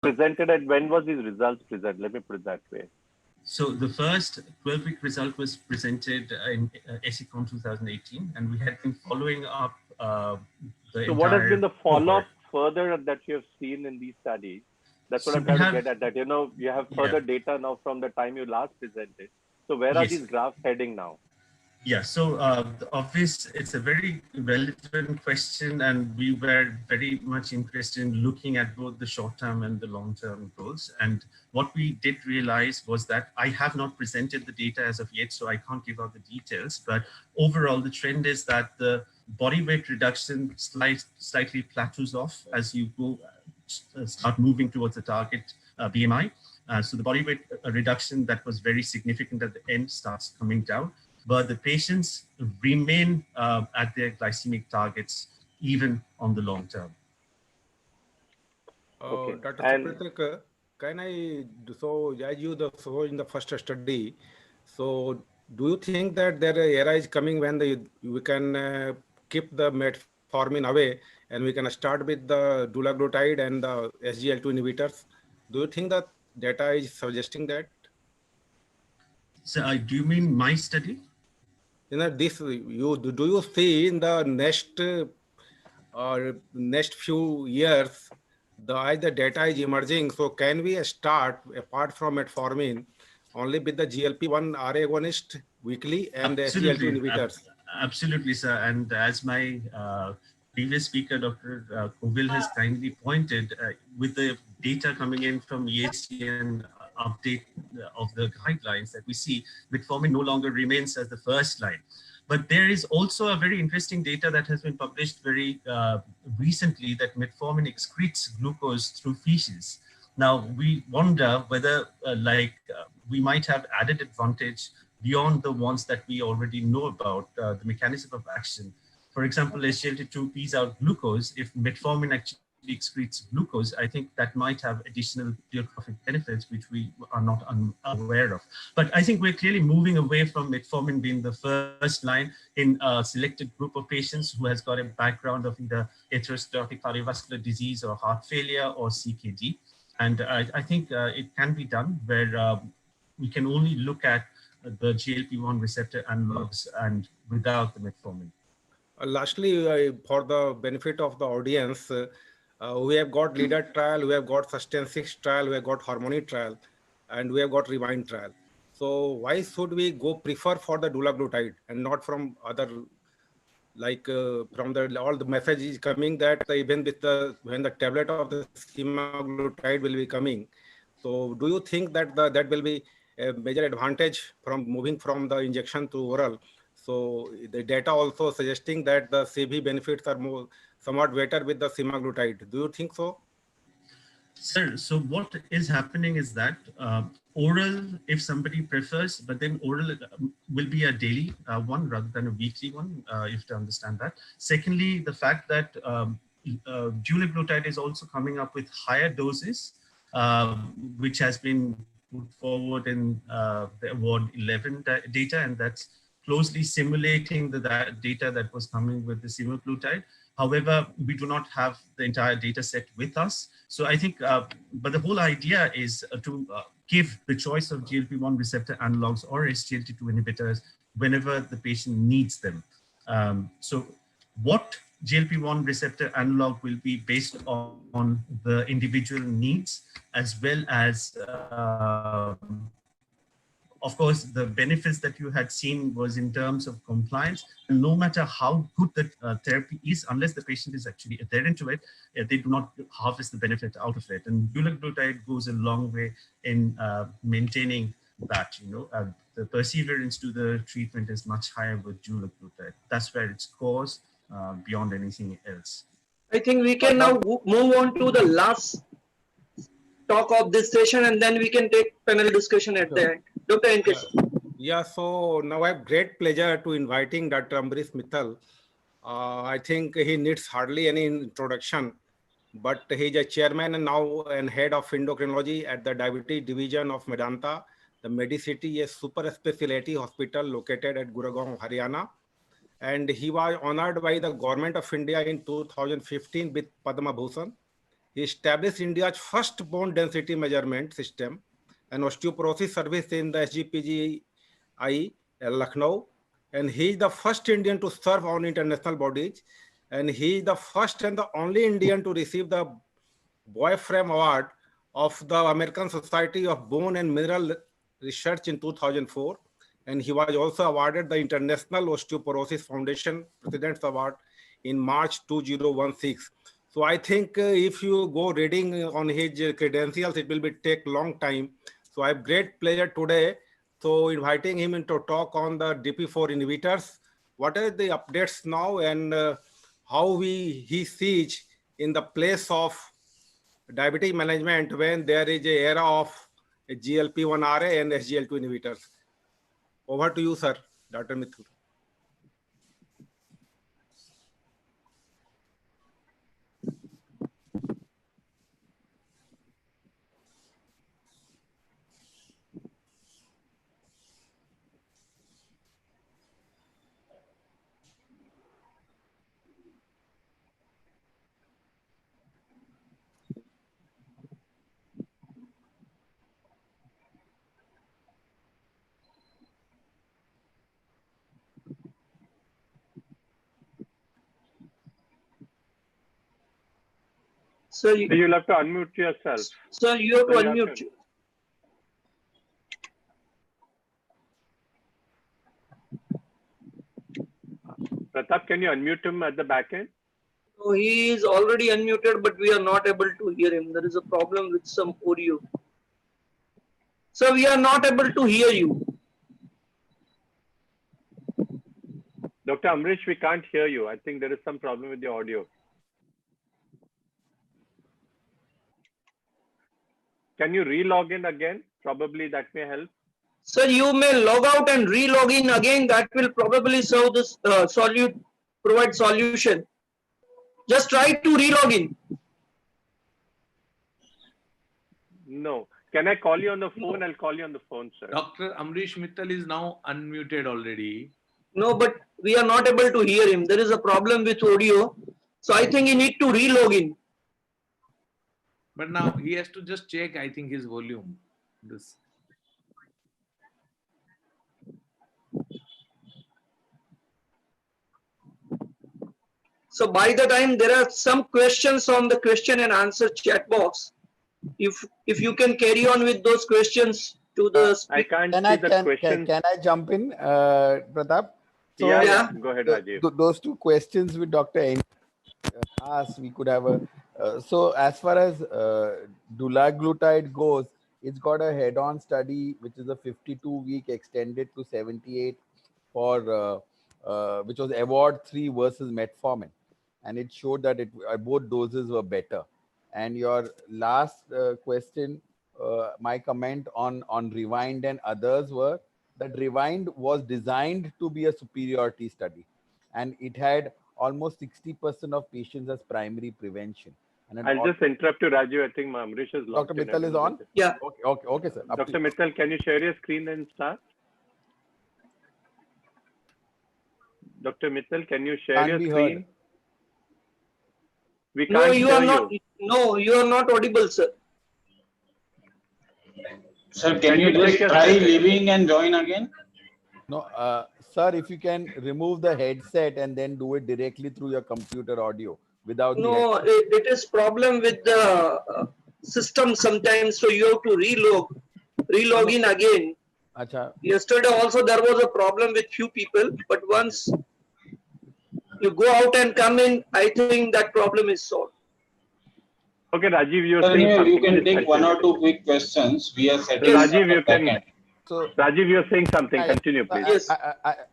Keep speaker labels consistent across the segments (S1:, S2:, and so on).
S1: presented and when was these results presented? Let me put it that way.
S2: So the first 12-week result was presented in ASICON 2018, and we had been following up the
S1: So what has been
S2: entire
S1: the
S2: cohort.
S1: follow-up further that you have seen in these studies? That's what
S2: So
S1: I'm
S2: we
S1: trying to
S2: have,
S1: get at. That you have
S2: yeah,
S1: further data now from the time you last presented. So where are
S2: yes.
S1: these graphs heading now?
S2: Yeah, so it's a very relevant question, and we were very much interested in looking at both the short-term and the long-term goals. And what we did realize was that I have not presented the data as of yet, so I can't give out the details. But overall, the trend is that the body weight reduction slightly plateaus off as you go start moving towards the target BMI. So the body weight reduction that was very significant at the end starts coming down, but the patients remain at their glycemic targets even on the long term.
S1: Okay.
S3: Dr.
S1: And
S3: Supritak, can so as you saw in the first study, so do you think that there era is coming when we can keep the metformin away and we can start with the dulaglutide and the SGLT2 inhibitors? Do you think that data is suggesting that?
S2: So do you mean my study?
S3: This do you see in the next few years, as the data is emerging, so can we start apart from metformin only with the GLP-1 RA agonist weekly and the SGLT2
S2: Absolutely,
S3: inhibitors?
S2: absolutely, sir. And as my previous speaker, Dr. Kovil, has kindly pointed, with the data coming in from EACN update of the guidelines that we see, metformin no longer remains as the first line. But there is also a very interesting data that has been published very recently that metformin excretes glucose through feces. Now, we wonder whether we might have added advantage beyond the ones that we already know about, the mechanism of action. For example, SGLT2 pees out glucose. If metformin actually excretes glucose, I think that might have additional pleiotropic benefits, which we are not aware of. But I think we're clearly moving away from metformin being the first line in a selected group of patients who has got a background of either atherosclerotic cardiovascular disease or heart failure or CKD. And I think it can be done where we can only look at the GLP-1 receptor analogs and without the metformin.
S3: Lastly, for the benefit of the audience, we have got LEADER trial, we have got Sustain 6 trial, we have got Harmony trial, and we have got Rewind trial. So why should we go prefer for the dulaglutide and not from other, from the all the message is coming that even with the when the tablet of the semaglutide will be coming, so do you think that that will be a major advantage from moving from the injection to oral? So the data also suggesting that the CV benefits are more somewhat better with the semaglutide. Do you think so?
S2: Sir, so what is happening is that oral, if somebody prefers, but then oral will be a daily one rather than a weekly one, you have to understand that. Secondly, the fact that dulaglutide is also coming up with higher doses, which has been put forward in the award 11 data, and that's closely simulating the data that was coming with the semaglutide. However, we do not have the entire data set with us. So I think, but the whole idea is to give the choice of GLP-1 receptor analogs or SGLT2 inhibitors whenever the patient needs them. So what GLP-1 receptor analog will be based on the individual needs, as well as of course, the benefits that you had seen was in terms of compliance. And no matter how good the therapy is, unless the patient is actually adherent to it, they do not harvest the benefit out of it. And dulaglutide goes a long way in maintaining that. The perseverance to the treatment is much higher with dulaglutide. That's where it scores beyond anything else.
S4: I think we can now move on to the last talk of this session, and then we can take panel discussion at the end. Dr. NK.
S3: Yeah, so now I have great pleasure to inviting Dr. Ambrish Mittal. I think he needs hardly any introduction, but he's a chairman and now and head of endocrinology at the diabetes division of Medanta. The Medicity, a super specialty hospital located at Gurgaon, Haryana. And he was honored by the government of India in 2015 with Padma Bhushan. He established India's first bone density measurement system and osteoporosis service in the SGPGI Lucknow. And he is the first Indian to serve on international bodies. And he is the first and the only Indian to receive the Boyfram Award of the American Society of Bone and Mineral Research in 2004. And he was also awarded the International Osteoporosis Foundation President's Award in March 2016. So I think if you go reading on his credentials, it will take long time. So I have great pleasure today. So inviting him in to talk on the DP4 inhibitors. What are the updates now and how he sees in the place of diabetic management when there is a era of GLP-1RA and SGLT2 inhibitors. Over to you, sir, Dr. Mittal.
S4: Sir,
S1: You'll have to unmute yourself.
S4: Sir, you have to unmute.
S1: Pratap, can you unmute him at the back end?
S4: No, he is already unmuted, but we are not able to hear him. There is a problem with some audio. Sir, we are not able to hear you.
S1: Dr. Amrish, we can't hear you. I think there is some problem with the audio. Can you re-log in again? Probably that may help.
S4: Sir, you may log out and re-log in again. That will probably serve this provide solution. Just try to re-log in.
S1: No. Can I call you on the phone? I'll call you on the phone, sir.
S5: Dr. Amrish Mittal is now unmuted already.
S4: No, but we are not able to hear him. There is a problem with audio. So I think you need to re-log in.
S5: But now he has to just check, I think, his volume. This.
S4: So by the time there are some questions on the question and answer chat box, if you can carry on with those questions to the
S1: I can't see the question.
S6: Can I jump in, Pratap? So,
S1: Yeah, go ahead, Rajiv.
S6: Those two questions with Dr. N asked, we could have a. So as far as dulaglutide goes, it's got a head-on study, which is a 52-week extended to 78 for which was Award 3 versus metformin, and it showed that both doses were better. And your last question, my comment on Rewind and others were that Rewind was designed to be a superiority study, and it had almost 60% of patients as primary prevention. And
S1: I'll just interrupt you, Raju. I think Amrish is logged
S6: Dr. Mittal is on?
S4: Yeah.
S6: Okay, sir.
S1: Dr. Mittal, can you share your screen and start? Dr. Mittal, can you share your screen?
S6: Heard.
S1: We can't
S4: No, you
S1: hear
S4: are not. No, you are not audible, sir.
S7: Sir, can you just try leaving and join again?
S6: No, sir, if you can remove the headset and then do it directly through your computer audio without.
S4: No, it is problem with the system sometimes. So you have to relog in again.
S6: Achha.
S4: Yesterday also there was a problem with few people, but once you go out and come in, I think that problem is solved.
S1: Okay, Rajiv, you're
S7: Sir,
S1: saying something.
S7: you can take one or two quick questions. We are setting
S1: Rajiv, you can.
S6: So,
S1: Rajiv, you're saying something. Continue, please.
S4: Yes.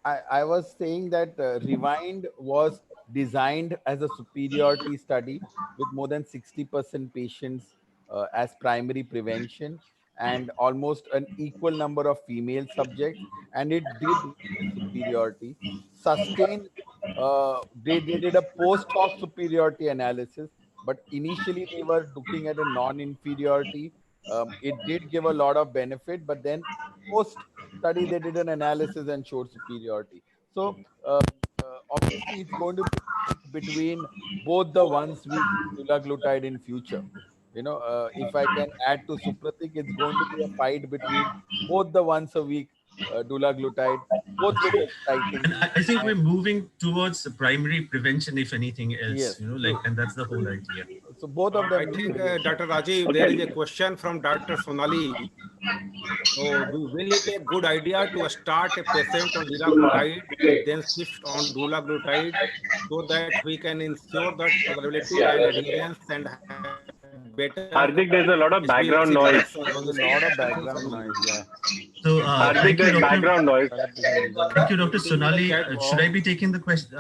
S6: I was saying that Rewind was designed as a superiority study with more than 60% patients as primary prevention and almost an equal number of female subjects, and it did superiority. Sustained, they did a post-hoc superiority analysis, but initially they were looking at a non-inferiority. It did give a lot of benefit, but then post-study they did an analysis and showed superiority. So obviously it's going to be between both the once weekly dulaglutide in future. If I can add to Supratik, it's going to be a fight between both the once a week dulaglutide. Both look exciting.
S2: And I think we're moving towards the primary prevention, if anything else,
S6: Yes.
S2: and that's the whole idea.
S6: So both of them.
S3: I think, Dr. Rajiv, there is a question from Dr. Sonali. So, will it a good idea to start a patient on liraglutide, then shift on dulaglutide, so that we can ensure that tolerability and adherence and better?
S1: Hardik, there's a lot of background noise.
S6: There's a lot of background noise. Yeah.
S2: So,
S1: Hardik,
S2: thank you,
S1: there's
S2: Dr.
S1: background noise.
S2: Thank you, Dr. Sonali. Should I be taking the question?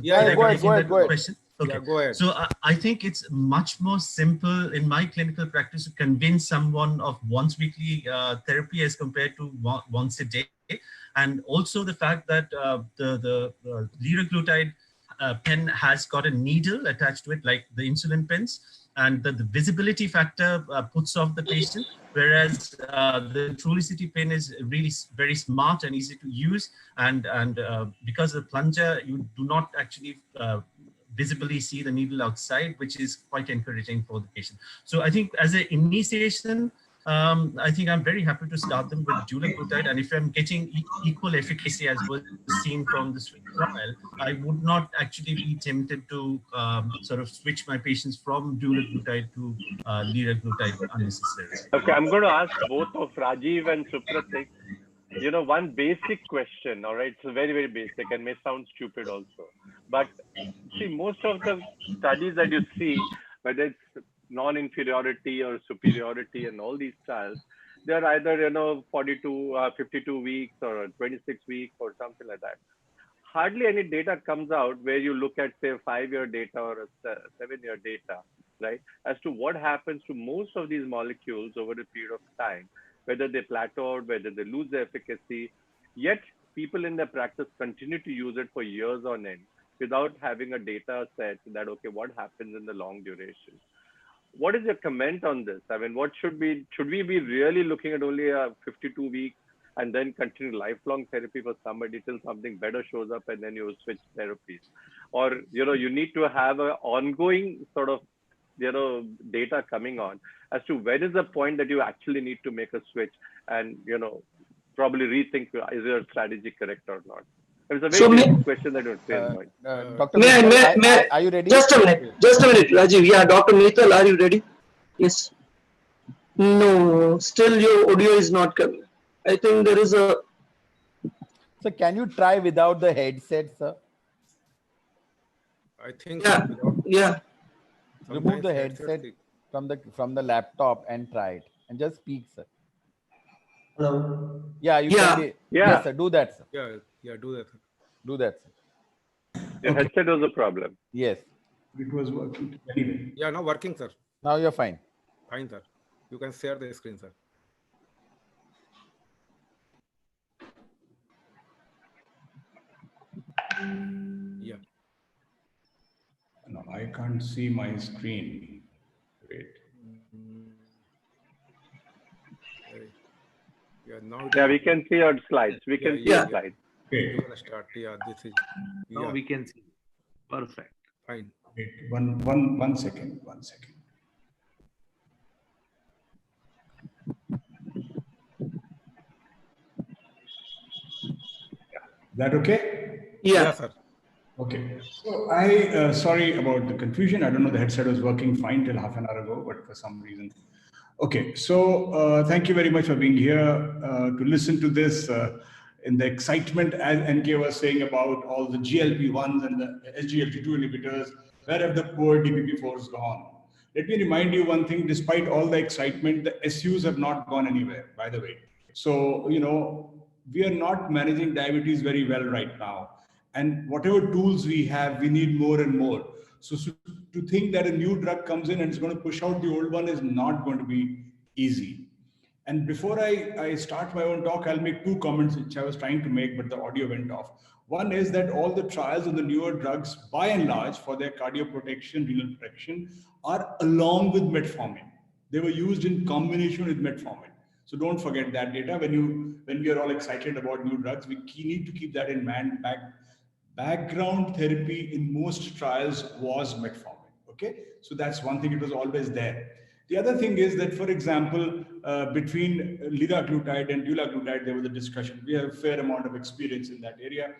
S6: Yeah, go ahead.
S2: Question? Okay.
S3: Yeah, go ahead.
S2: So I think it's much more simple in my clinical practice to convince someone of once weekly therapy as compared to once a day. And also the fact that the liraglutide pen has got a needle attached to it, like the insulin pens, and the visibility factor puts off the patient, whereas the Trulicity pen is really very smart and easy to use. And because of the plunger, you do not actually visibly see the needle outside, which is quite encouraging for the patient. So I think as an initiation, I think I'm very happy to start them with dulaglutide. And if I'm getting equal efficacy as was seen from the switch trial, I would not actually be tempted to sort of switch my patients from dulaglutide to liraglutide unnecessarily.
S1: Okay, I'm going to ask both of Rajiv and Supratik, one basic question, all right? So very, very basic and may sound stupid also. But see, most of the studies that you see, whether it's non-inferiority or superiority and all these trials, they're either, 52 weeks or 26 weeks or something like that. Hardly any data comes out where you look at, say, a 5-year data or a 7-year data, right? As to what happens to most of these molecules over a period of time, whether they plateaued, whether they lose their efficacy, yet people in their practice continue to use it for years on end without having a data set that, okay, what happens in the long duration? What is your comment on this? I mean, should we be really looking at only a 52 weeks and then continue lifelong therapy for somebody till something better shows up and then you switch therapies? Or, you need to have an ongoing sort of, data coming on as to when is the point that you actually need to make a switch and, probably rethink, is your strategy correct or not? It's a very basic question that would say.
S6: Dr. Mittal, are you ready?
S4: Just a minute, Rajiv. Yeah, Dr. Mittal, are you ready? Yes. No, still your audio is not coming. I think there is a...
S6: So can you try without the headset, sir?
S3: I think.
S4: Yeah.
S6: Remove the headset from the laptop and try it. And just speak, sir.
S4: Hello.
S6: Yeah, you can be. Yes, sir. Do that, sir.
S3: Yeah, do that.
S6: Do that, sir.
S1: Your headset was a problem.
S6: Yes.
S7: It was working anyway.
S3: Yeah, now working, sir.
S6: Now you're fine.
S3: Fine, sir. You can share the screen, sir. Yeah.
S7: No, I can't see my screen. Wait.
S3: Yeah,
S1: we can see your slides. We can see your slides.
S7: Okay.
S3: You can start. Yeah, this is.
S5: Now we can see. Perfect.
S3: Fine.
S7: Wait, one second. Is that okay?
S4: Yeah.
S3: Sir.
S7: Okay. So sorry about the confusion. I don't know, the headset was working fine till half an hour ago, but for some reason. Okay. So thank you very much for being here to listen to this in the excitement, as NK was saying, about all the GLP-1s and the SGLT2 inhibitors. Where have the poor DPP-4s gone? Let me remind you one thing, despite all the excitement, the SUs have not gone anywhere, by the way. So, we are not managing diabetes very well right now. And whatever tools we have, we need more and more. So to think that a new drug comes in and it's going to push out the old one is not going to be easy. And before I start my own talk, I'll make 2 comments which I was trying to make, but the audio went off. One is that all the trials on the newer drugs, by and large, for their cardioprotection, renal protection, are along with metformin. They were used in combination with metformin. So don't forget that data when we are all excited about new drugs. We need to keep that in mind background therapy in most trials was metformin. Okay, so that's one thing, it was always there. The other thing is that, for example, between liraglutide and dulaglutide, there was a discussion. We have a fair amount of experience in that area.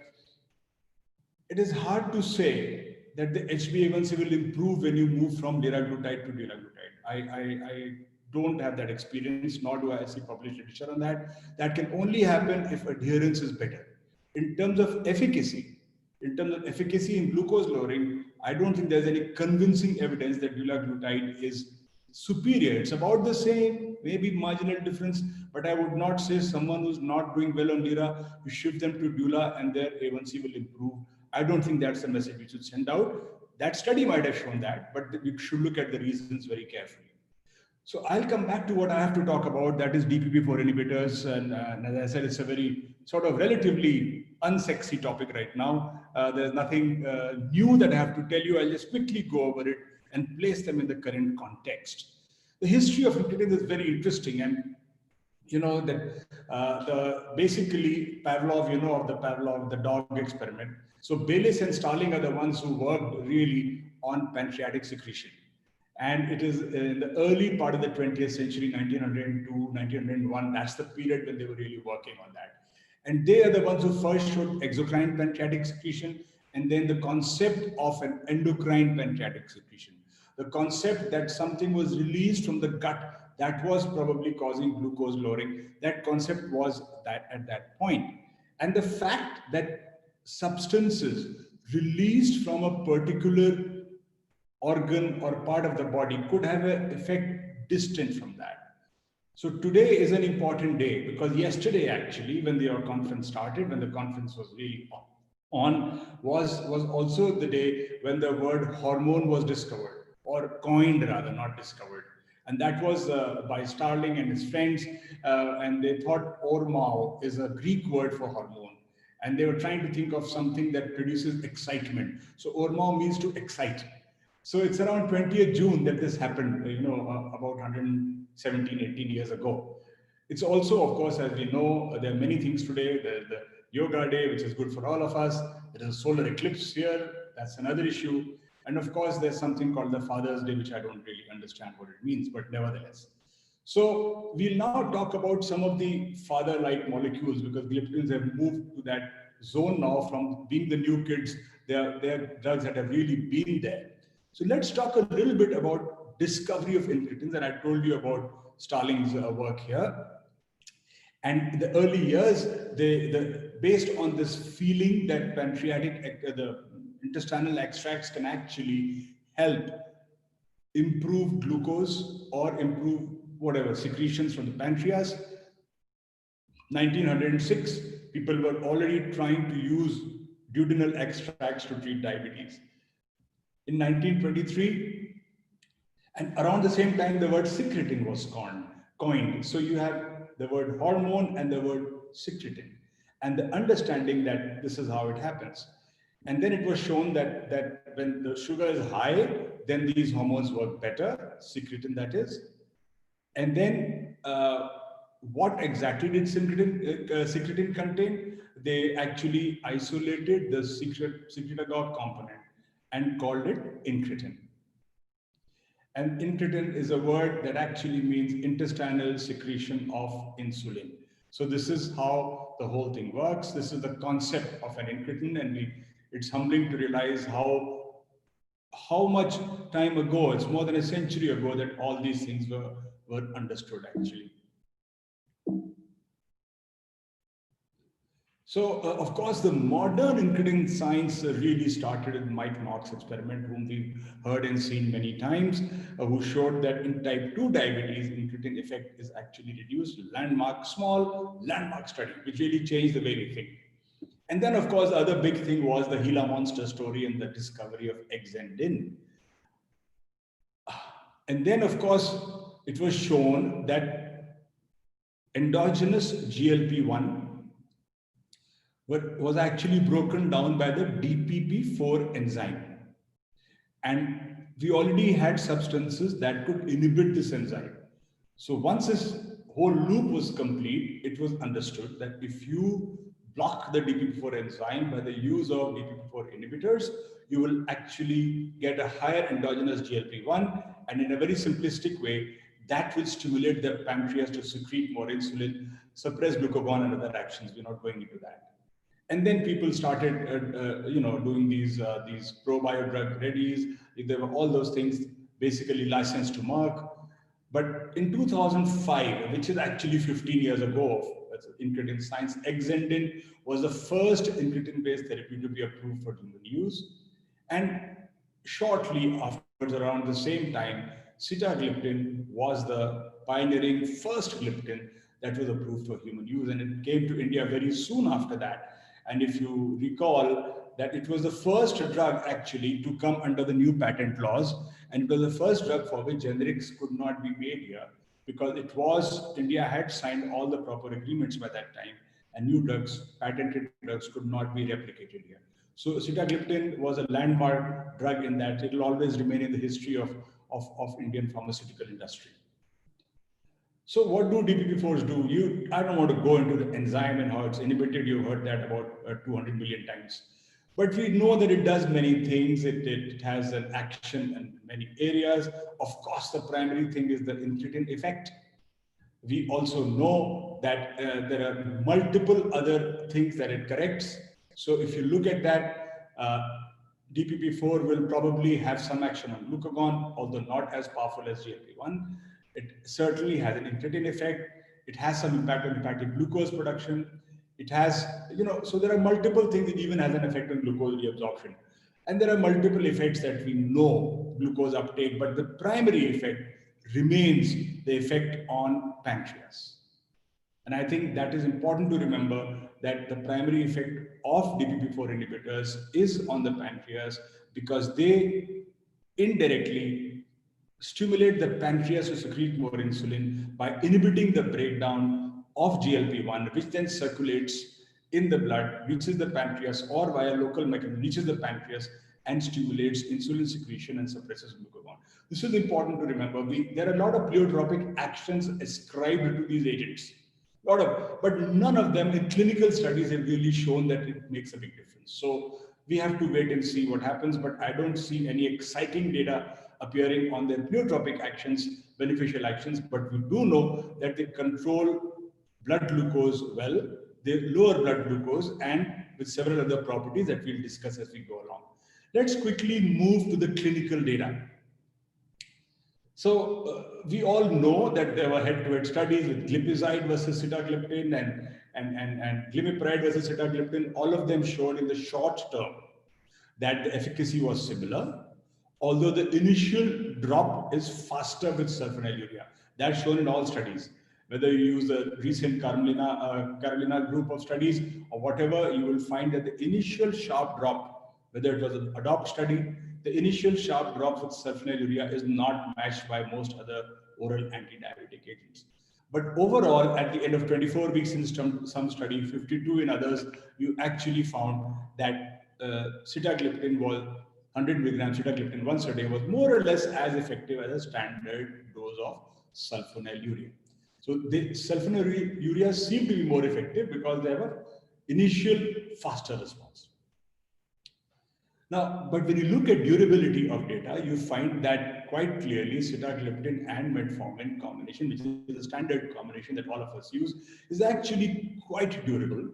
S7: It is hard to say that the HbA1c will improve when you move from liraglutide to dulaglutide. I don't have that experience, nor do I see published literature on that. That can only happen if adherence is better. In terms of efficacy in glucose lowering, I don't think there's any convincing evidence that dulaglutide is superior. It's about the same, maybe marginal difference, but I would not say someone who's not doing well on lira, you shift them to dula and their A1C will improve. I don't think that's the message we should send out. That study might have shown that, but we should look at the reasons very carefully. So I'll come back to what I have to talk about, that is DPP-4 inhibitors. And as I said, it's a very sort of relatively unsexy topic right now. There's nothing new that I have to tell you. I'll just quickly go over it and place them in the current context. The history of incretin is very interesting, and you know that basically Pavlov, you know of the Pavlov, the dog experiment. So Bayliss and Starling are the ones who worked really on pancreatic secretion. And it is in the early part of the 20th century, 1902, 1901, that's the period when they were really working on that. And they are the ones who first showed exocrine pancreatic secretion, and then the concept of an endocrine pancreatic secretion. The concept that something was released from the gut that was probably causing glucose lowering, that concept was that at that point. And the fact that substances released from a particular organ or part of the body could have an effect distant from that. So today is an important day, because yesterday actually, when the conference started, when the conference was really on, was also the day when the word hormone was discovered, or coined rather, not discovered. And that was by Starling and his friends, and they thought ormao is a Greek word for hormone. And they were trying to think of something that produces excitement. So ormao means to excite. So it's around 20th June that this happened, you know, about 117, 18 years ago. It's also, of course, as we know, there are many things today. There's the Yoga Day, which is good for all of us. There is a solar eclipse here. That's another issue. And of course, there's something called the Father's Day, which I don't really understand what it means, but nevertheless. So we'll now talk about some of the father-like molecules, because gliptins have moved to that zone now from being the new kids. They're drugs that have really been there. So let's talk a little bit about discovery of incretins, and I told you about Starling's work here. And in the early years, based on this feeling that the intestinal extracts can actually help improve glucose or improve whatever secretions from the pancreas, 1906, people were already trying to use duodenal extracts to treat diabetes. In 1923, and around the same time, the word secretin was coined. So you have the word hormone and the word secretin, and the understanding that this is how it happens. And then it was shown that when the sugar is high, then these hormones work better, secretin that is. And then what exactly did secretin contain? They actually isolated the secretagogue component and called it incretin. And incretin is a word that actually means intestinal secretion of insulin. So this is how the whole thing works. This is the concept of an incretin, and it's humbling to realize how much time ago, it's more than a century ago, that all these things were understood actually. So, of course, the modern incretin science really started with Mike Knox experiment, whom we've heard and seen many times, who showed that in type 2 diabetes, incretin effect is actually reduced. Small landmark study, which really changed the way we think. And then, of course, the other big thing was the Gila monster story and the discovery of Exendin. And then, of course, it was shown that endogenous GLP-1 was actually broken down by the DPP-4 enzyme. And we already had substances that could inhibit this enzyme. So once this whole loop was complete, it was understood that if you block the DPP4 enzyme by the use of DPP4 inhibitors, you will actually get a higher endogenous GLP-1, and in a very simplistic way, that will stimulate the pancreas to secrete more insulin, suppress glucagon and other actions. We're not going into that. And then people started, doing these pro-bio drug readies. There were all those things basically licensed to Merck. But in 2005, which is actually 15 years ago, incretin science, Exendin was the first incretin-based therapy to be approved for human use. And shortly afterwards, around the same time, sitagliptin was the pioneering first gliptin that was approved for human use. And it came to India very soon after that. And if you recall that it was the first drug actually to come under the new patent laws, and it was the first drug for which generics could not be made here, because India had signed all the proper agreements by that time, and new drugs, patented drugs, could not be replicated here. So sitagliptin was a landmark drug in that it will always remain in the history of Indian pharmaceutical industry. So what do DPP4s do? I don't want to go into the enzyme and how it's inhibited. You've heard that about 200 million times. But we know that it does many things. It has an action in many areas. Of course, the primary thing is the incretin effect. We also know that there are multiple other things that it corrects. So if you look at that, DPP4 will probably have some action on glucagon, although not as powerful as GLP-1. It certainly has an incretin effect. It has some impact on hepatic glucose production. It has, so there are multiple things. It even has an effect on glucose reabsorption. And there are multiple effects that we know, glucose uptake, but the primary effect remains the effect on pancreas. And I think that is important to remember, that the primary effect of DPP4 inhibitors is on the pancreas, because they indirectly stimulate the pancreas to secrete more insulin by inhibiting the breakdown of GLP-1, which then circulates in the blood, reaches the pancreas, or via local mechanism reaches the pancreas and stimulates insulin secretion and suppresses glucagon. This is important to remember. There are a lot of pleiotropic actions ascribed to these agents, but none of them in clinical studies have really shown that it makes a big difference. So we have to wait and see what happens, but I don't see any exciting data appearing on their pleiotropic actions, beneficial actions, but we do know that they control blood glucose well, they lower blood glucose, and with several other properties that we'll discuss as we go along. Let's quickly move to the clinical data. So we all know that there were head-to-head studies with glipizide versus sitagliptin and glimepiride versus sitagliptin. All of them showed in the short term that the efficacy was similar, although the initial drop is faster with sulfonylurea. That's shown in all studies. Whether you use the recent Carolina group of studies or whatever, you will find that the initial sharp drop, whether it was an ADOPT study, the initial sharp drop with sulfonylurea is not matched by most other oral antidiabetic agents. But overall, at the end of 24 weeks in some study, 52 in others, you actually found that sitagliptin was 100 milligrams sitagliptin once a day was more or less as effective as a standard dose of sulfonylurea. So the sulfonylurea seem to be more effective because they have an initial faster response. Now, but when you look at durability of data, you find that quite clearly sitagliptin and metformin combination, which is a standard combination that all of us use, is actually quite durable.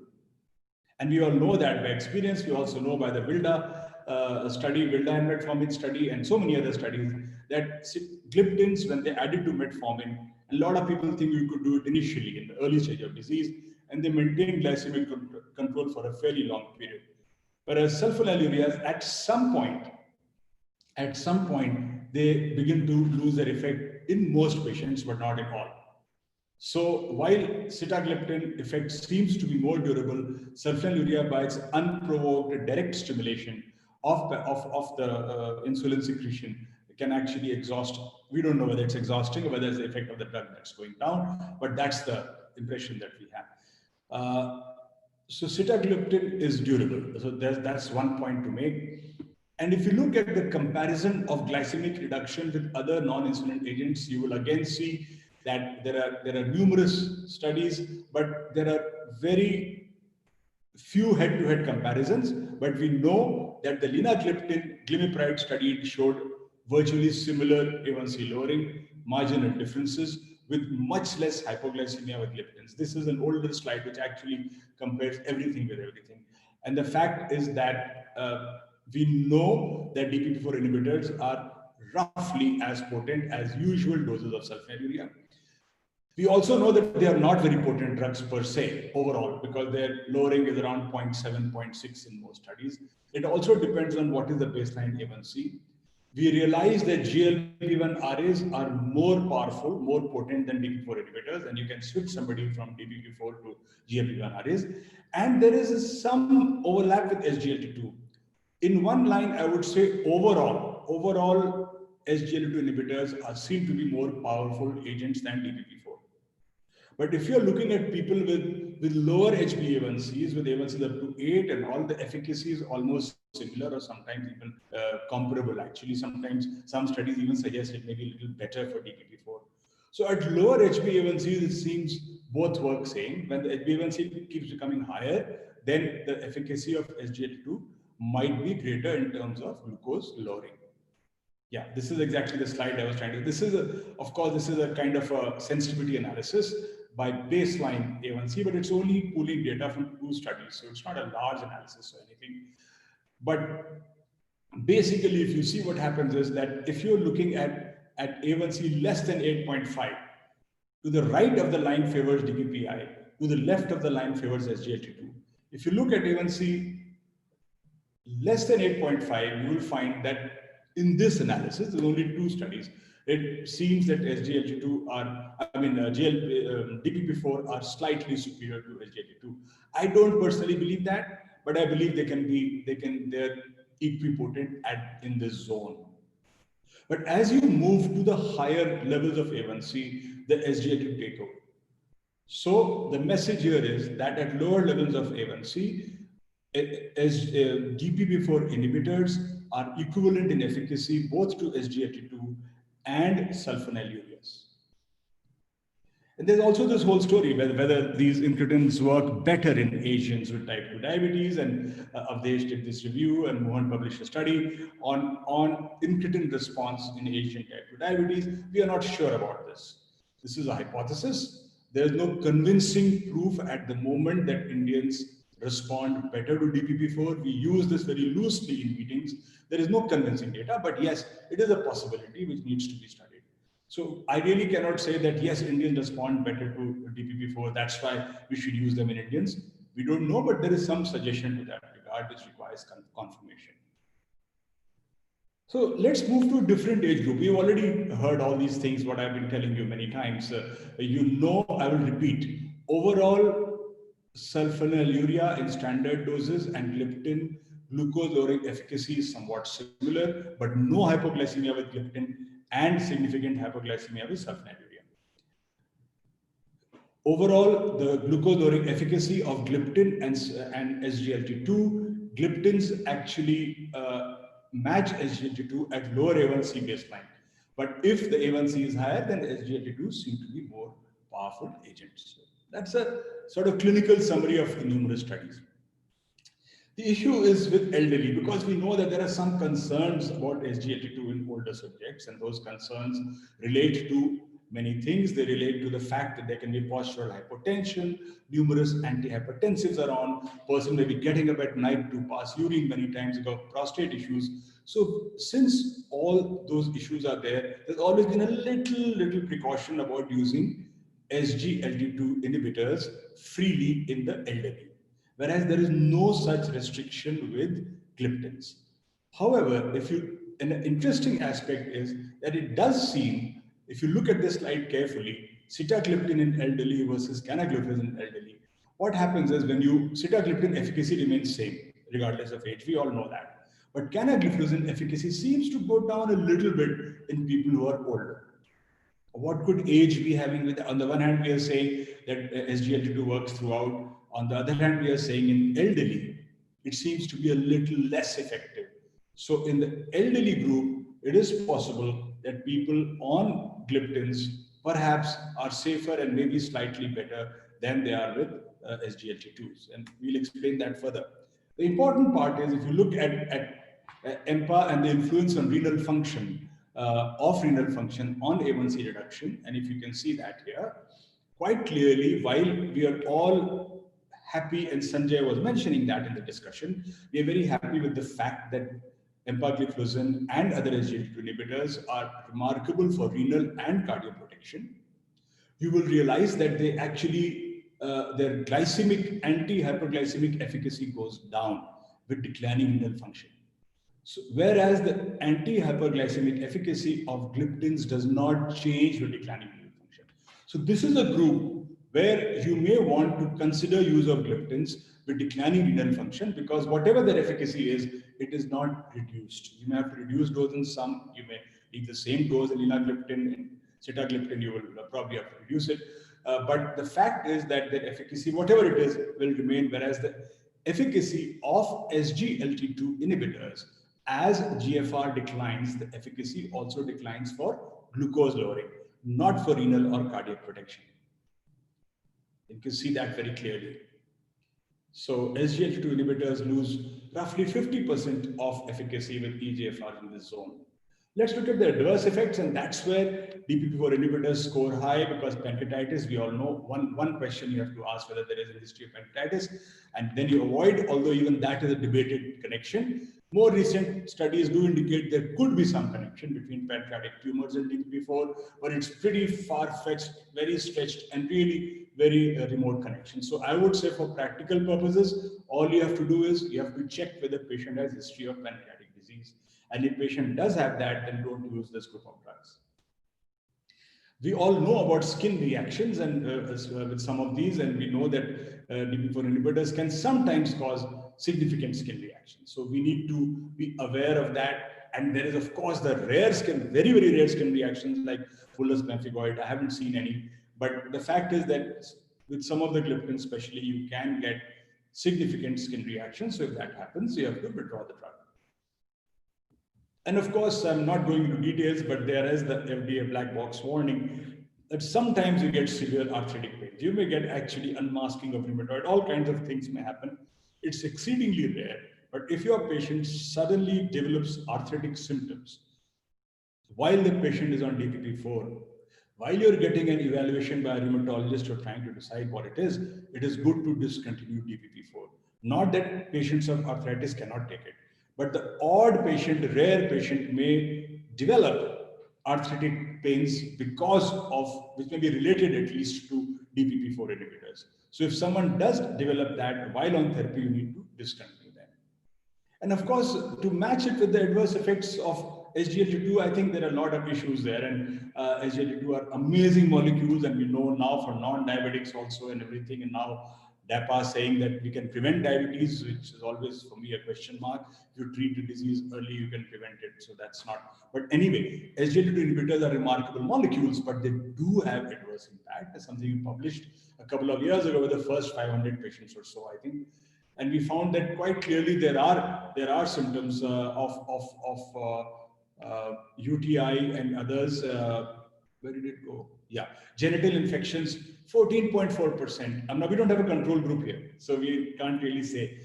S7: And we all know that by experience. We also know by the VILDA study, VILDA and metformin study, and so many other studies, that gliptins, when they added to metformin, a lot of people think you could do it initially in the early stage of disease, and they maintain glycemic control for a fairly long period. Whereas sulfonylureas, at some point, they begin to lose their effect in most patients, but not in all. So while sitagliptin effect seems to be more durable, sulfonylurea, by its unprovoked direct stimulation of the insulin secretion, can actually exhaust. We don't know whether it's exhausting or whether it's the effect of the drug that's going down, but that's the impression that we have. So sitagliptin is durable. So that's one point to make. And if you look at the comparison of glycemic reduction with other non-insulin agents, you will again see that there are numerous studies, but there are very few head-to-head comparisons, but we know that the linagliptin glimepiride study showed virtually similar A1C lowering, marginal differences with much less hypoglycemia with gliptins. This is an older slide which actually compares everything with everything. And the fact is that we know that DPP-4 inhibitors are roughly as potent as usual doses of sulfonylurea. We also know that they are not very potent drugs per se overall, because their lowering is around 0.7, 0.6 in most studies. It also depends on what is the baseline A1C. We realize that GLP-1 RAs are more powerful, more potent than DPP-4 inhibitors, and you can switch somebody from DPP-4 to GLP-1 RAs. And there is some overlap with SGLT2. In one line, I would say overall SGLT2 inhibitors seem to be more powerful agents than DPP-4. But if you're looking at people with lower HbA1cs, with A1Cs up to 8, and all the efficacy is almost similar or sometimes even comparable, actually. Sometimes some studies even suggest it may be a little better for DPP-4. So at lower HbA1cs, it seems both work same. When the HbA1c keeps becoming higher, then the efficacy of SGLT2 might be greater in terms of glucose lowering. Yeah, this is exactly the slide I was trying to. This is of course, this is a kind of a sensitivity analysis by baseline A1C, but it's only pooling data from 2 studies. So it's not a large analysis or anything. But basically, if you see what happens is that if you're looking at A1C less than 8.5, to the right of the line favors DPPI, to the left of the line favors SGLT2. If you look at A1C less than 8.5, you will find that in this analysis, there's only 2 studies. It seems that SGLT2 are, DPP-4 are slightly superior to SGLT2. I don't personally believe that, but I believe they're equipotent in this zone. But as you move to the higher levels of A1C, the SGLT2 take over. So the message here is that at lower levels of A1C, DPP-4 inhibitors are equivalent in efficacy both to SGLT2 and sulfonylureas. And there's also this whole story whether these incretins work better in Asians with type 2 diabetes, and Avdesh did this review and Mohan published a study on incretin response in Asian type 2 diabetes. We are not sure about this. This is a hypothesis. There's no convincing proof at the moment that Indians respond better to DPP-4. We use this very loosely in meetings. There is no convincing data, but yes, it is a possibility which needs to be studied. So I really cannot say that yes, Indians respond better to DPP-4. That's why we should use them in Indians. We don't know, but there is some suggestion to that regard which requires confirmation. So let's move to a different age group. We've already heard all these things, what I've been telling you many times. You know, I will repeat. Overall, sulfonylurea in standard doses and gliptin glucose lowering efficacy is somewhat similar, but no hypoglycemia with gliptin and significant hypoglycemia with sulfonylurea. Overall, the glucose lowering efficacy of gliptin and SGLT2, gliptins actually match SGLT2 at lower A1C baseline. But if the A1C is higher, then SGLT2 seem to be more powerful agents. That's a sort of clinical summary of the numerous studies. The issue is with elderly, because we know that there are some concerns about SGLT2 in older subjects, and those concerns relate to many things. They relate to the fact that there can be postural hypotension, numerous antihypertensives are on, person may be getting up at night to pass urine many times, got prostate issues. So since all those issues are there, there's always been a little precaution about using SGLT2 inhibitors freely in the elderly, whereas there is no such restriction with gliptins. However, an interesting aspect is that it does seem, if you look at this slide carefully, sitagliptin in elderly versus canagliflozin in elderly, what happens is when sitagliptin efficacy remains same regardless of age, we all know that. But canagliflozin efficacy seems to go down a little bit in people who are older. What could age be having with, on the one hand, we are saying that SGLT2 works throughout. On the other hand, we are saying in elderly, it seems to be a little less effective. So in the elderly group, it is possible that people on gliptins perhaps are safer and maybe slightly better than they are with SGLT2s. And we'll explain that further. The important part is if you look at EMPA and the influence on renal function, on A1C reduction, and if you can see that here, quite clearly, while we are all happy, and Sanjay was mentioning that in the discussion, we are very happy with the fact that empagliflozin and other SGLT2 inhibitors are remarkable for renal and cardioprotection. You will realize that they actually, their glycemic, anti-hyperglycemic efficacy goes down with declining renal function. So, whereas the anti-hyperglycemic efficacy of gliptins does not change with declining renal function. So this is a group where you may want to consider use of gliptins with declining renal function, because whatever their efficacy is, it is not reduced. You may have to reduce dose in some, you may need the same dose in linagliptin, in sitagliptin, you will probably have to reduce it. But the fact is that the efficacy, whatever it is, will remain, whereas the efficacy of SGLT2 inhibitors, as GFR declines, the efficacy also declines for glucose lowering, not for renal or cardiac protection. You can see that very clearly. So SGLT2 inhibitors lose roughly 50% of efficacy with eGFR in this zone. Let's look at the adverse effects, and that's where DPP-4 inhibitors score high, because pancreatitis, we all know, one question you have to ask whether there is a history of pancreatitis, and then you avoid, although even that is a debated connection. More recent studies do indicate there could be some connection between pancreatic tumors and DPP-4, but it's pretty far-fetched, very stretched, and really very remote connection. So I would say for practical purposes, all you have to do is you have to check whether the patient has history of pancreatic disease. And if patient does have that, then don't use this group of drugs. We all know about skin reactions and with some of these, and we know that DPP-4 inhibitors can sometimes cause significant skin reactions. So we need to be aware of that. And there is, of course, the rare skin, very, very rare skin reactions like bullous pemphigoid. I haven't seen any. But the fact is that with some of the gliptins, especially, you can get significant skin reactions. So if that happens, you have to withdraw the drug. And of course, I'm not going into details, but there is the FDA black box warning that sometimes you get severe arthritic pain. You may get actually unmasking of rheumatoid, all kinds of things may happen. It's exceedingly rare, but if your patient suddenly develops arthritic symptoms while the patient is on DPP-4, while you're getting an evaluation by a rheumatologist or trying to decide what it is good to discontinue DPP-4. Not that patients of arthritis cannot take it, but the odd patient, rare patient may develop arthritic pains because of, which may be related at least to DPP-4 inhibitors. So if someone does develop that while on therapy, you need to discontinue them. And of course, to match it with the adverse effects of SGLT2, I think there are a lot of issues there, and SGLT2 are amazing molecules, and we know now for non-diabetics also and everything, and now DAPA saying that we can prevent diabetes, which is always for me a question mark. If you treat the disease early, you can prevent it, so that's not. But anyway, SGLT2 inhibitors are remarkable molecules, but they do have adverse impact. That's something we published a couple of years ago with the first 500 patients or so, I think. And we found that quite clearly there are symptoms of UTI and others. Where did it go? Yeah, genital infections, 14.4%. Now we don't have a control group here, so we can't really say.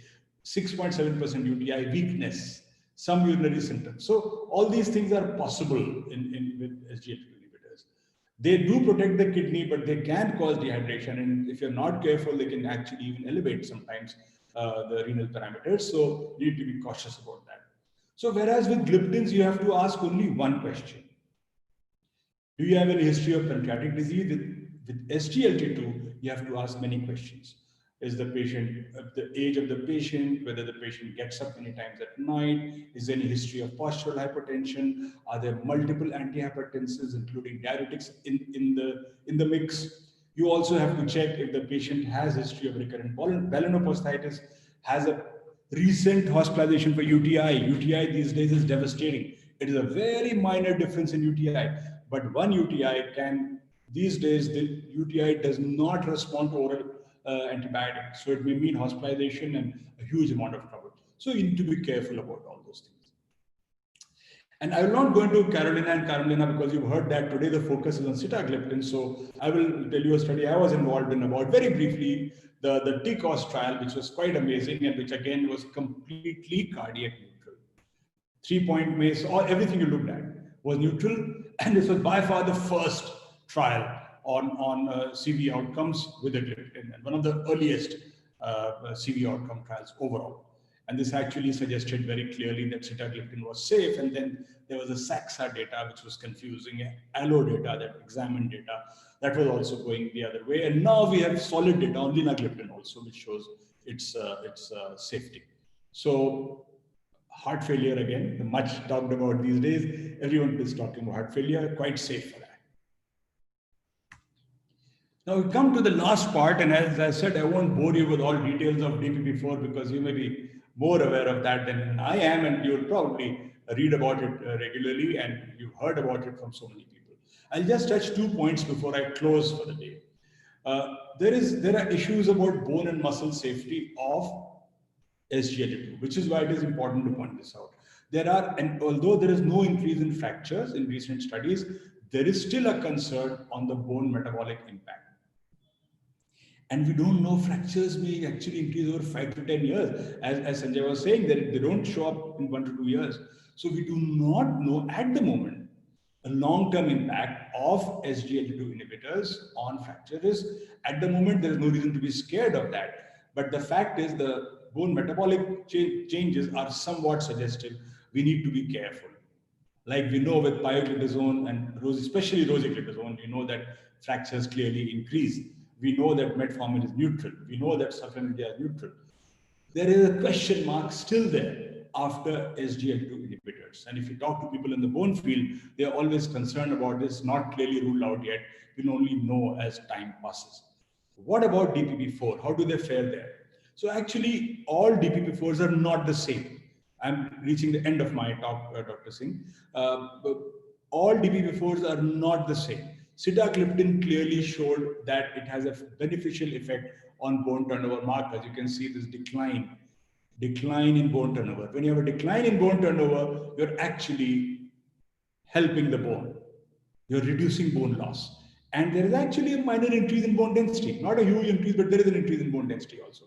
S7: 6.7% UTI, weakness, some urinary symptoms. So all these things are possible with SGLT2 inhibitors. They do protect the kidney, but they can cause dehydration, and if you're not careful, they can actually even elevate sometimes the renal parameters. So you need to be cautious about that. So whereas with gliptins, you have to ask only one question. Do you have any history of pancreatic disease? With SGLT2, you have to ask many questions. Is the patient, the age of the patient, whether the patient gets up many times at night, is there any history of postural hypertension? Are there multiple antihypertensives, including diuretics in the mix? You also have to check if the patient has history of recurrent balanoposthitis, has a recent hospitalization for UTI. UTI these days is devastating. It is a very minor difference in UTI, but one UTI can, these days, the UTI does not respond to oral antibiotics. So it may mean hospitalization and a huge amount of trouble. So you need to be careful about all those things. And I will not go into Carolina and Carolina because you've heard that today the focus is on sitagliptin. So I will tell you a study I was involved in about very briefly, the TCOS trial, which was quite amazing and which again was completely cardiac neutral. 3-point MACE, or everything you looked at was neutral. And this was by far the first trial on CV outcomes with a gliptin, and one of the earliest CV outcome trials overall. And this actually suggested very clearly that sitagliptin was safe. And then there was a SAXA data, which was confusing, ALLO data, that examined data, that was also going the other way. And now we have solid data on linagliptin also, which shows its safety. So heart failure, again, much talked about these days. Everyone is talking about heart failure, quite safe for that. Now we come to the last part, and as I said, I won't bore you with all details of DPP-4 because you may be more aware of that than I am, and you'll probably read about it regularly, and you've heard about it from so many people. I'll just touch 2 points before I close for the day. There are issues about bone and muscle safety of SGLT2, which is why it is important to point this out. And although there is no increase in fractures in recent studies, there is still a concern on the bone metabolic impact. And we don't know, fractures may actually increase over 5 to 10 years. As Sanjay was saying, that they don't show up in 1 to 2 years. So we do not know at the moment a long-term impact of SGLT2 inhibitors on fracture risk. At the moment, there is no reason to be scared of that. But the fact is the bone metabolic changes are somewhat suggestive. We need to be careful. Like we know with pioglitazone and especially rosiglitazone, we know that fractures clearly increase. We know that metformin is neutral. We know that sulfonylurea is neutral. There is a question mark still there after SGLT2 inhibitors. And if you talk to people in the bone field, they are always concerned about this, not clearly ruled out yet. We'll only know as time passes. What about DPP-4? How do they fare there? So actually, all DPP-4s are not the same. I'm reaching the end of my talk, Dr. Singh. All DPP-4s are not the same. Sitagliptin clearly showed that it has a beneficial effect on bone turnover markers. You can see this decline in bone turnover. When you have a decline in bone turnover, you're actually helping the bone. You're reducing bone loss. And there is actually a minor increase in bone density. Not a huge increase, but there is an increase in bone density also.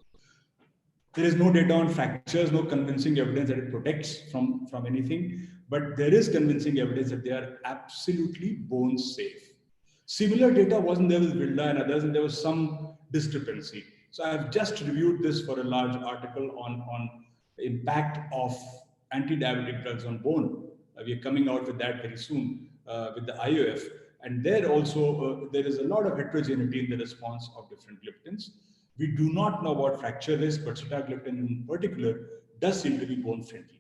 S7: There is no data on fractures, no convincing evidence that it protects from anything, but there is convincing evidence that they are absolutely bone safe. Similar data wasn't there with Wilda and others, and there was some discrepancy. So I've just reviewed this for a large article on impact of anti-diabetic drugs on bone. We are coming out with that very soon with the IOF. And there also, there is a lot of heterogeneity in the response of different gliptins. We do not know about fracture risk, but sitagliptin in particular does seem to be bone friendly.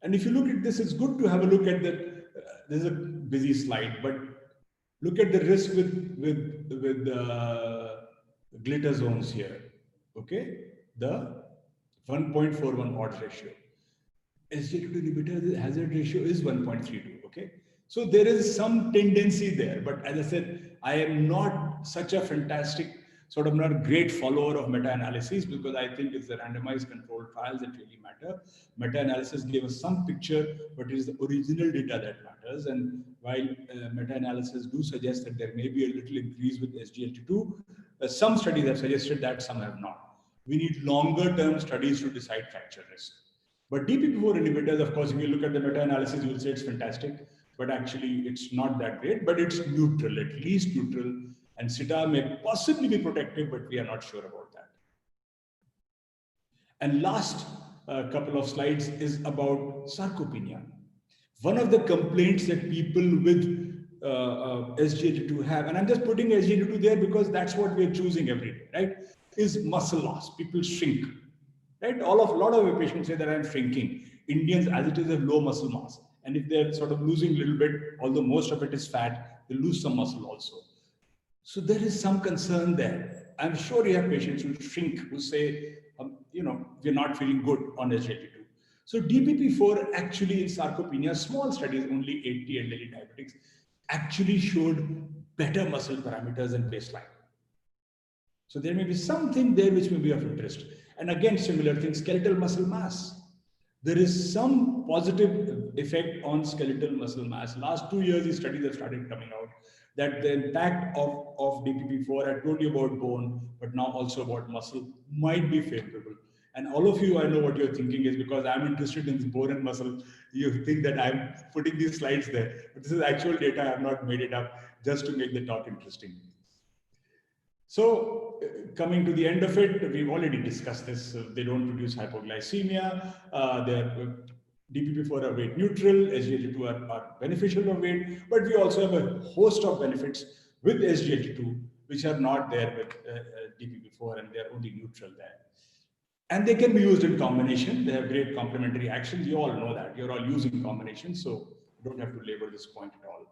S7: And if you look at this, it's good to have a look at the, there's a busy slide, but look at the risk with glitazones here, okay? The 1.41 odds ratio. SGLT2 inhibitor, the hazard ratio is 1.32, okay? So there is some tendency there, but as I said, I am not such a fantastic, sort of not a great follower of meta-analyses because I think it's the randomized controlled trials that really matter. Meta-analysis gave us some picture, but it is the original data that matters. And while meta-analysis do suggest that there may be a little increase with SGLT2, some studies have suggested that, some have not. We need longer term studies to decide fracture risk. But DPP-4 inhibitors, of course, if you look at the meta-analysis, you will say it's fantastic, but actually it's not that great, but it's neutral, at least neutral. And Sita may possibly be protective, but we are not sure about that. And last couple of slides is about sarcopenia. One of the complaints that people with SGLT2 have, and I'm just putting SGLT2 there because that's what we're choosing every day, right? Is muscle loss. People shrink, right? A lot of patients say that I'm shrinking. Indians, as it is, have low muscle mass. And if they're sort of losing a little bit, although most of it is fat, they lose some muscle also. So there is some concern there. I'm sure you have patients who shrink, who say, we're not feeling good on SGLT2. So DPP-4 actually in sarcopenia, small studies, only 80 elderly diabetics, actually showed better muscle parameters than baseline. So there may be something there which may be of interest. And again, similar thing, skeletal muscle mass. There is some positive effect on skeletal muscle mass. Last 2 years, these studies have started coming out that the impact of DPP-4, I told you about bone, but now also about muscle, might be favorable. And all of you, I know what you're thinking is because I'm interested in bone and muscle, you think that I'm putting these slides there. But this is actual data. I have not made it up just to make the talk interesting. So coming to the end of it, we've already discussed this. They don't produce hypoglycemia. They're DPP-4 are weight neutral, SGLT2 are beneficial for weight, but we also have a host of benefits with SGLT2, which are not there with DPP-4, and they're only neutral there. And they can be used in combination. They have great complementary actions. You all know that. You're all using combinations, so you don't have to labor this point at all.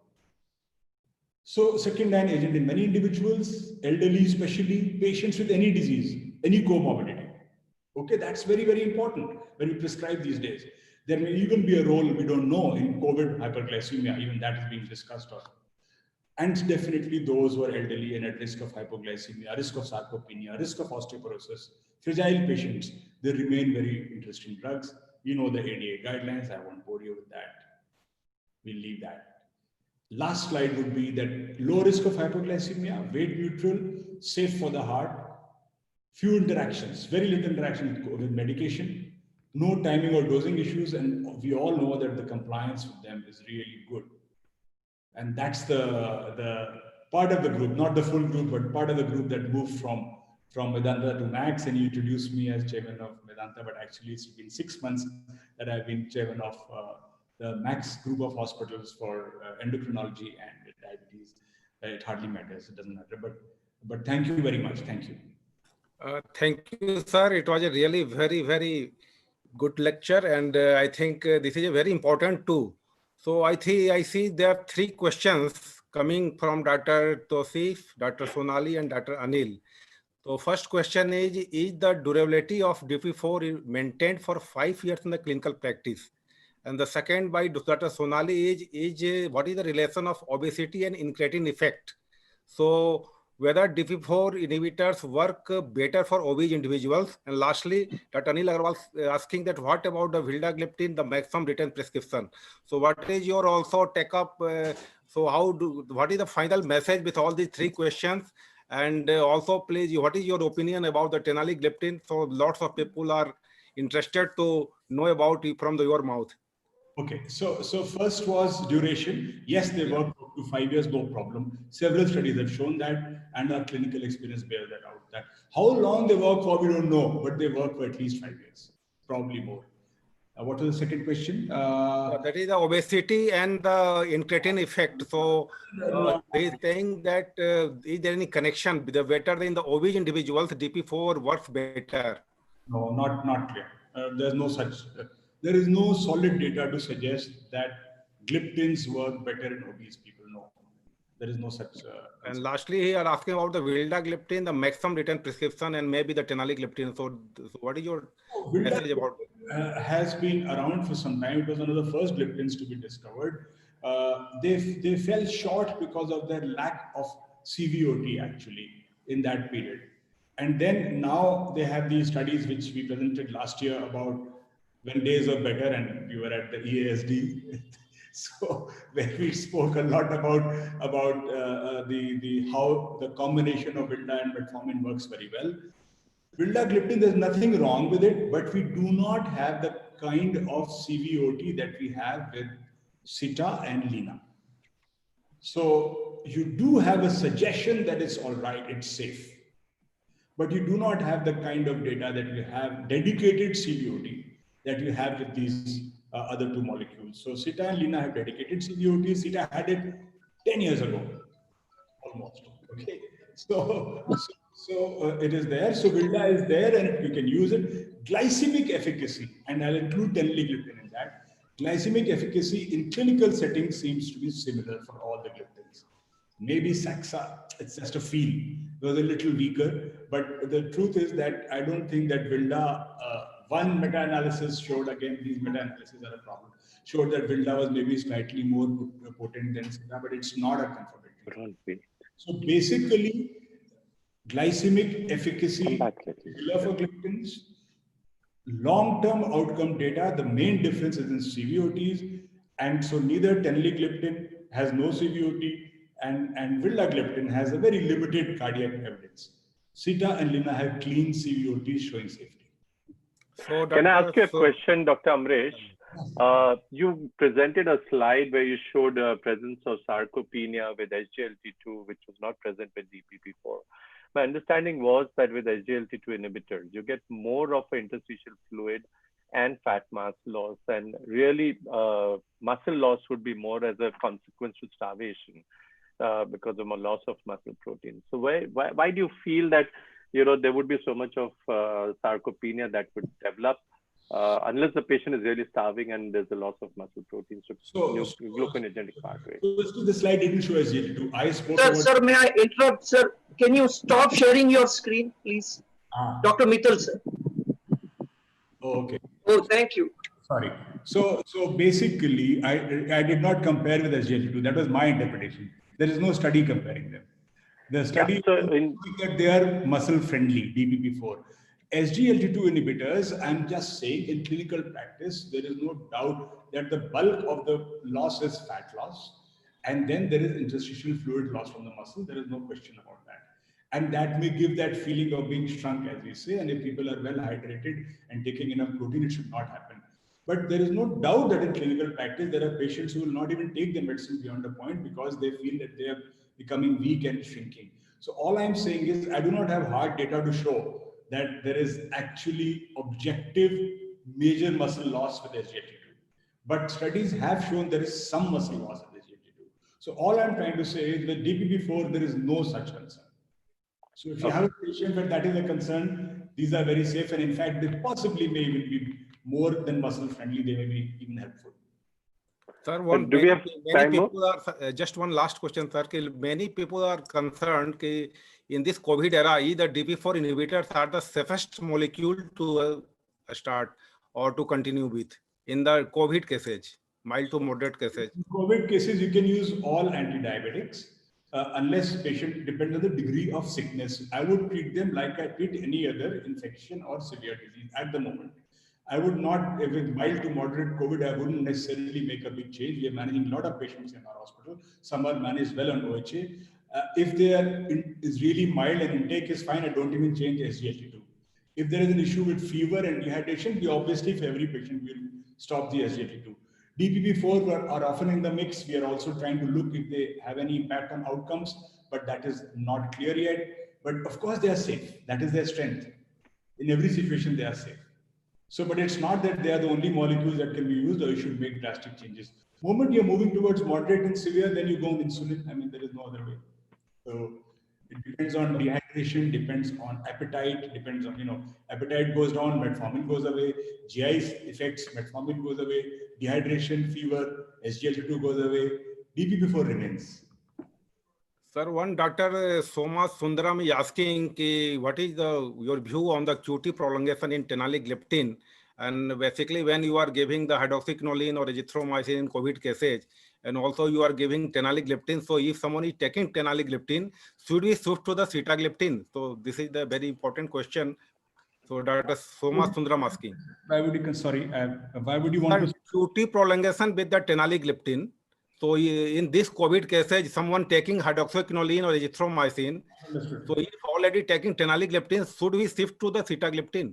S7: So second-line agent in many individuals, elderly especially, patients with any disease, any comorbidity. Okay, that's very, very important when we prescribe these days. There may even be a role we don't know in COVID hyperglycemia, even that is being discussed. And definitely those who are elderly and at risk of hypoglycemia, risk of sarcopenia, risk of osteoporosis, fragile patients, they remain very interesting drugs. You know the ADA guidelines, I won't bore you with that. We'll leave that. Last slide would be that low risk of hypoglycemia, weight neutral, safe for the heart, few interactions, very little interaction with medication, no timing or dosing issues, and we all know that the compliance with them is really good. And that's the part of the group, not the full group, but part of the group that moved from Medanta to Max, and you introduced me as chairman of Medanta, but actually it's been 6 months that I've been chairman of the Max group of hospitals for endocrinology and diabetes. It hardly matters, it doesn't matter, but thank you very much, thank you.
S3: Thank you, sir. It was a really very, very good lecture, and I think this is a very important too. So I see there are 3 questions coming from Dr. Tosif, Dr. Sonali, and Dr. Anil. So first question is the durability of DP4 maintained for 5 years in the clinical practice? And the second by Dr. Sonali is what is the relation of obesity and incretin effect? So whether DP4 inhibitors work better for obese individuals. And lastly, Dr. Anil Agarwal asking that what about the vildagliptin, the maximum written prescription? So what is your also take up? So what is the final message with all these 3 questions? And also please, what is your opinion about the tenaligliptin? So lots of people are interested to know about it from your mouth.
S7: Okay, so first was duration. Yes, they work up to 5 years, no problem. Several studies have shown that, and our clinical experience bears that out. That how long they work for, we don't know, but they work for at least 5 years, probably more. What was the second question?
S3: That is the obesity and the incretin effect. So they is saying that is there any connection? The better in the obese individuals, DP4 works better.
S7: No, not clear. There's no such. There is no solid data to suggest that gliptins work better in obese people. No, there is no such.
S3: And lastly, he are asking about the vildagliptin, the maximum written prescription, and maybe the tenaligliptin. So what is your message about it?
S7: Has been around for some time. It was one of the first gliptins to be discovered. They fell short because of their lack of CVOT actually in that period. And then now they have these studies which we presented last year about when days were better, and we were at the EASD. So where we spoke a lot about the how the combination of vilda and metformin works very well. Vildagliptin, there's nothing wrong with it, but we do not have the kind of CVOT that we have with Sita and Lina. So you do have a suggestion that it's all right, it's safe, but you do not have the kind of data that we have dedicated CVOT that you have with these other 2 molecules. So Sita and Lina have dedicated CVOT. Sita had it 10 years ago, almost. Okay, so it is there. So vilda is there, and you can use it. Glycemic efficacy, and I'll include teneligliptin in that. Glycemic efficacy in clinical settings seems to be similar for all the gliptins. Maybe Saxa, it's just a feel. It was a little weaker, but the truth is that I don't think that vilda. One meta-analysis showed, again, these meta-analyses are a problem, showed that vilda was maybe slightly more potent than Sita, but it's not a confirmatory. So basically, glycemic efficacy for gliptins, long-term outcome data, the main difference is in CVOTs, And so neither teneligliptin has no CVOT and vildagliptin has a very limited cardiac evidence. Sita and Lina have clean CVOT showing safety.
S3: So,
S1: Can I ask you a
S3: so-
S1: question, Dr. Amresh? You presented a slide where you showed presence of sarcopenia with SGLT2, which was not present with DPP4. My understanding was that with SGLT2 inhibitors, you get more of an interstitial fluid and fat mass loss, and really muscle loss would be more as a consequence of starvation because of a loss of muscle protein. So why do you feel that there would be so much of sarcopenia that would develop unless the patient is really starving and there's a loss of muscle protein, gluconeogenic pathway?
S7: So the slide didn't show SGLT2. I spoke
S4: Sir,
S7: about.
S4: sir, may I interrupt, sir? Can you stop sharing your screen, please? Dr. Mittal, sir.
S7: Oh, okay.
S4: Oh, thank you.
S7: Sorry. So basically, I did not compare with SGLT2. That was my interpretation. There is no study comparing them. The study that they are muscle friendly, DPP4. SGLT2 inhibitors, I'm just saying in clinical practice, there is no doubt that the bulk of the loss is fat loss. And then there is interstitial fluid loss from the muscle. There is no question about that. And that may give that feeling of being shrunk, as we say. And if people are well hydrated and taking enough protein, it should not happen. But there is no doubt that in clinical practice, there are patients who will not even take the medicine beyond a point because they feel that they are becoming weak and shrinking. So all I'm saying is I do not have hard data to show that there is actually objective major muscle loss with SGLT2. But studies have shown there is some muscle loss with SGLT2. So all I'm trying to say is with DPP4, there is no such concern. So if you have a patient where that is a concern, these are very safe. And in fact, they possibly may even be more than muscle friendly. They may be even helpful.
S3: Sir,
S1: do we have time
S3: people are, just one last question, sir. Many people are concerned that in this COVID era, either DPP4 inhibitors are the safest molecule to start or to continue with in the COVID cases, mild to moderate cases.
S7: In COVID cases, you can use all anti-diabetics unless patient depends on the degree of sickness. I would treat them like I treat any other infection or severe disease at the moment. I would not, with mild to moderate COVID, I wouldn't necessarily make a big change. We are managing a lot of patients in our hospital. Some are managed well on OHA. If they is really mild and intake is fine, I don't even change SGLT2. If there is an issue with fever and dehydration, we obviously for every patient will stop the SGLT2. DPP4 are often in the mix. We are also trying to look if they have any impact on outcomes, but that is not clear yet. But of course, they are safe. That is their strength. In every situation, they are safe. So, but it's not that they are the only molecules that can be used or you should make drastic changes. The moment you're moving towards moderate and severe, then you go on insulin. I mean, there is no other way. So it depends on dehydration, depends on appetite, depends on, appetite goes down, metformin goes away, GI effects, metformin goes away, dehydration, fever, SGLT2 goes away, DPP4 remains.
S3: Sir, one Dr. Soma Sundaram is asking what is your view on the QT prolongation in teneligliptin, and basically when you are giving the hydroxyquinoline or azithromycin in COVID cases, and also you are giving teneligliptin. So if someone is taking teneligliptin, should we switch to the sitagliptin? So this is the very important question. So Dr. Soma Sundaram asking.
S7: Why would you, sorry, why would you want
S3: to? QT prolongation with the teneligliptin. So in this COVID cases, someone taking hydroxyquinoline or azithromycin, so if already taking teneligliptin, should we shift to the sitagliptin?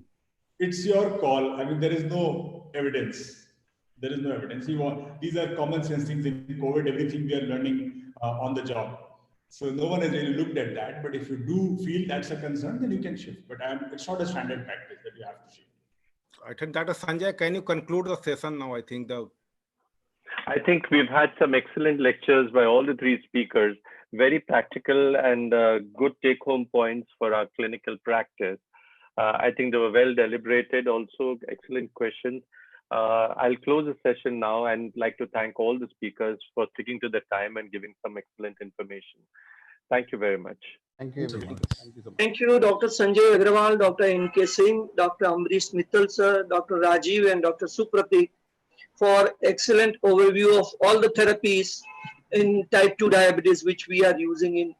S7: It's your call. I mean, there is no evidence. There is no evidence. These are common sense things in COVID, everything we are learning on the job. So no one has really looked at that. But if you do feel that's a concern, then you can shift. But it's not a standard practice that you have to shift.
S3: I think that Sanjay, can you conclude the session now?
S1: I think we've had some excellent lectures by all the three speakers, very practical and good take-home points for our clinical practice. I think they were well deliberated, also excellent questions. I'll close the session now and like to thank all the speakers for sticking to the time and giving some excellent information. Thank you very much.
S6: Thank you.
S4: Thank you, Dr. Sanjay Agrawal, Dr. N.K. Singh, Dr. Amresh Mittal, sir, Dr. Rajiv and Dr. Supratik for excellent overview of all the therapies in type 2 diabetes which we are using in